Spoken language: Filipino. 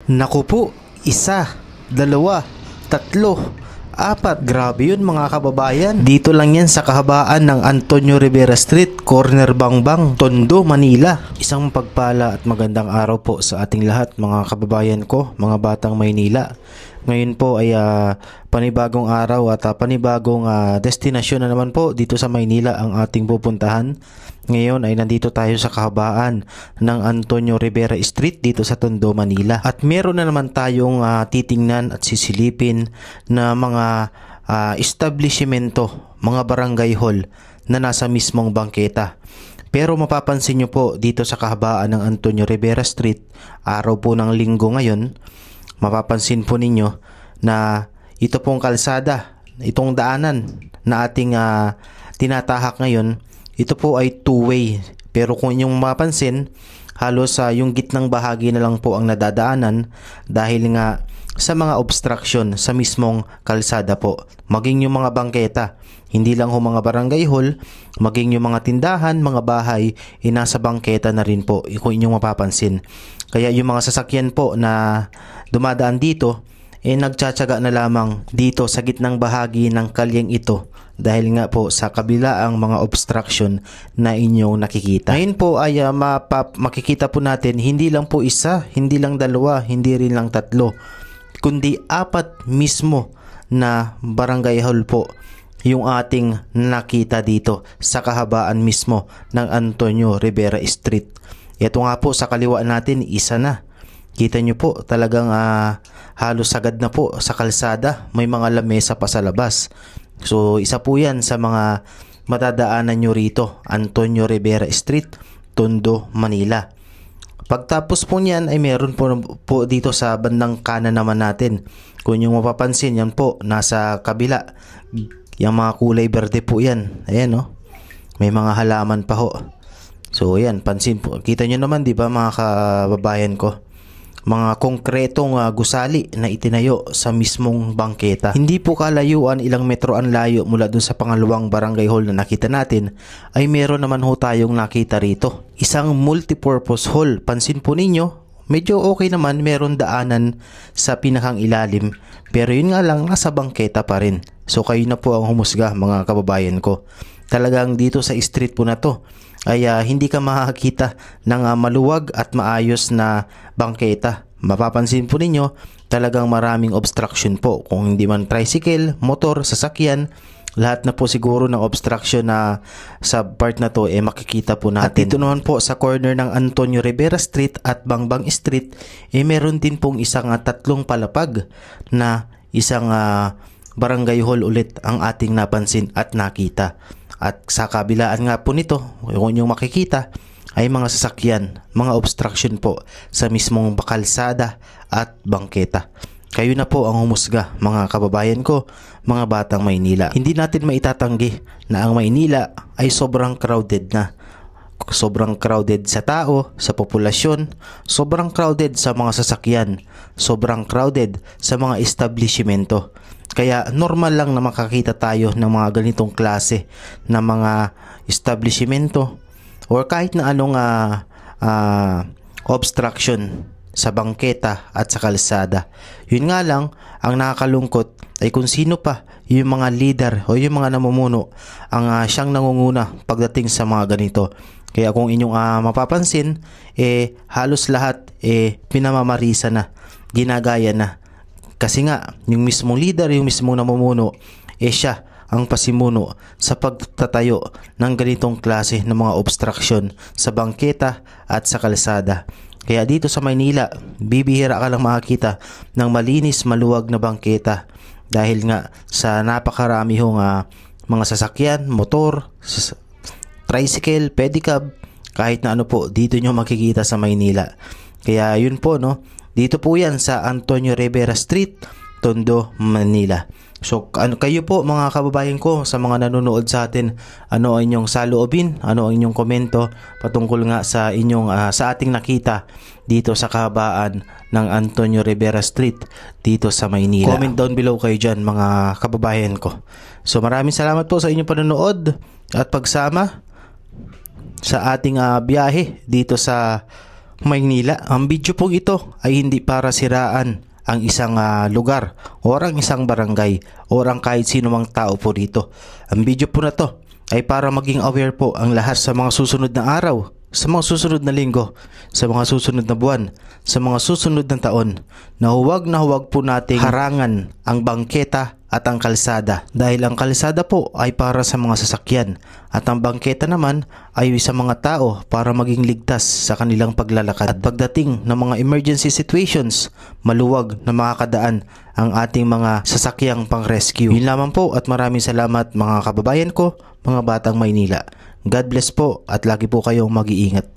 Naku po, isa, dalawa, tatlo, apat. Grabe yun mga kababayan. Dito lang yan sa kahabaan ng Antonio Rivera Street, corner Bangbang, Tondo, Manila. Isang pagpala at magandang araw po sa ating lahat mga kababayan ko, mga batang Maynila. Ngayon po ay panibagong araw at panibagong destinasyon na naman po dito sa Maynila ang ating pupuntahan. Ngayon ay nandito tayo sa kahabaan ng Antonio Rivera Street dito sa Tondo, Manila. At meron na naman tayong titingnan at sisilipin na mga establishmento, mga barangay hall na nasa mismong bangketa. Pero mapapansin nyo po dito sa kahabaan ng Antonio Rivera Street, araw po ng linggo ngayon, mapapansin po ninyo na ito pong kalsada, itong daanan na ating tinatahak ngayon, ito po ay two-way. Pero kung inyong mapapansin, halos yung gitnang bahagi na lang po ang nadadaanan dahil nga sa mga obstruction sa mismong kalsada po. Maging yung mga bangketa, hindi lang ho mga barangay hall, maging yung mga tindahan, mga bahay, nasa bangketa na rin po kung inyong mapapansin. Kaya yung mga sasakyan po na dumadaan dito, nagtsatsaga na lamang dito sa gitnang bahagi ng kalyeng ito dahil nga po sa kabila ang mga obstruction na inyong nakikita. Ngayon po ay makikita po natin hindi lang po isa, hindi lang dalawa, hindi rin lang tatlo, kundi apat mismo na barangay hall po yung ating nakita dito sa kahabaan mismo ng Antonio Rivera Street. Ito nga po sa kaliwa natin, isa na. Kita nyo po talagang halos sagad na po sa kalsada, may mga lamesa pa sa labas. So isa po yan sa mga matadaanan nyo rito, Antonio Rivera Street, Tondo, Manila. Pagtapos po niyan ay meron po dito sa bandang kanan naman natin. Kung yung mapapansin, yan po nasa kabila, yung mga kulay berde po yan. Ayan no, may mga halaman pa ho. So ayan, pansin po, kita nyo naman di ba mga kababayan ko, mga konkretong gusali na itinayo sa mismong bangketa. Hindi po kalayuan, ilang metro ang layo mula dun sa pangalawang barangay hall na nakita natin, ay meron naman ho tayong nakita rito. Isang multipurpose hall. Pansin po ninyo, medyo okay naman, meron daanan sa pinakang ilalim. Pero yun nga lang, nasa bangketa pa rin. So kayo na po ang humusga mga kababayan ko. Talagang dito sa street po na to, ay hindi ka makakita ng maluwag at maayos na bangketa. Mapapansin po ninyo, talagang maraming obstruction po. Kung hindi man tricycle, motor, sasakyan, lahat na po siguro ng obstruction na sa part na to makikita po natin. At dito naman po sa corner ng Antonio Rivera Street at Bangbang Street, meron din pong isang tatlong palapag na isang barangay hall ulit ang ating napansin at nakita. At sa kabilaan nga po nito, kung yung makikita, ay mga sasakyan, mga obstruction po sa mismong kalsada at bangketa. Kayo na po ang humusga mga kababayan ko, mga batang Maynila. Hindi natin maitatanggi na ang Maynila ay sobrang crowded na. Sobrang crowded sa tao, sa populasyon, sobrang crowded sa mga sasakyan, sobrang crowded sa mga establishmento. Kaya normal lang na makakita tayo ng mga ganitong klase na mga establishmento or kahit na anong obstruction sa bangketa at sa kalsada. Yun nga lang, ang nakakalungkot ay kung sino pa yung mga leader o yung mga namumuno ang siyang nangunguna pagdating sa mga ganito. Kaya kung inyong mapapansin, halos lahat pinamamarisa na, ginagaya na. Kasi nga, yung mismong leader, yung mismong namumuno, siya ang pasimuno sa pagtatayo ng ganitong klase ng mga obstruction sa bangketa at sa kalsada. Kaya dito sa Maynila, bibihira ka lang makakita ng malinis, maluwag na bangketa dahil nga sa napakarami hong mga sasakyan, motor, tricycle, pedicab, kahit na ano po, dito nyo makikita sa Maynila. Kaya yun po no, dito po yan sa Antonio Rivera Street, Tondo, Manila. So kayo po mga kababayan ko, sa mga nanonood sa atin, ano ang inyong saloobin, ano ang inyong komento patungkol nga sa inyong sa ating nakita dito sa kahabaan ng Antonio Rivera Street dito sa Maynila. Comment down below kayo dyan mga kababayan ko. So maraming salamat po sa inyong panonood at pagsama sa ating biyahe dito sa Maynila. Ang video pong ito ay hindi para siraan ang isang lugar o ang isang barangay o ang kahit sino mang tao po dito. Ang video po na to ay para maging aware po ang lahat sa mga susunod na araw, sa mga susunod na linggo, sa mga susunod na buwan, sa mga susunod na taon, na huwag po nating harangan ang bangketa at ang kalsada, dahil ang kalsada po ay para sa mga sasakyan at ang bangketa naman ay sa mga tao para maging ligtas sa kanilang paglalakad. At pagdating ng mga emergency situations, maluwag na makakadaan ang ating mga sasakyang pang-rescue. Yun lamang po at maraming salamat mga kababayan ko, mga batang Maynila. God bless po at lagi po kayong mag-iingat.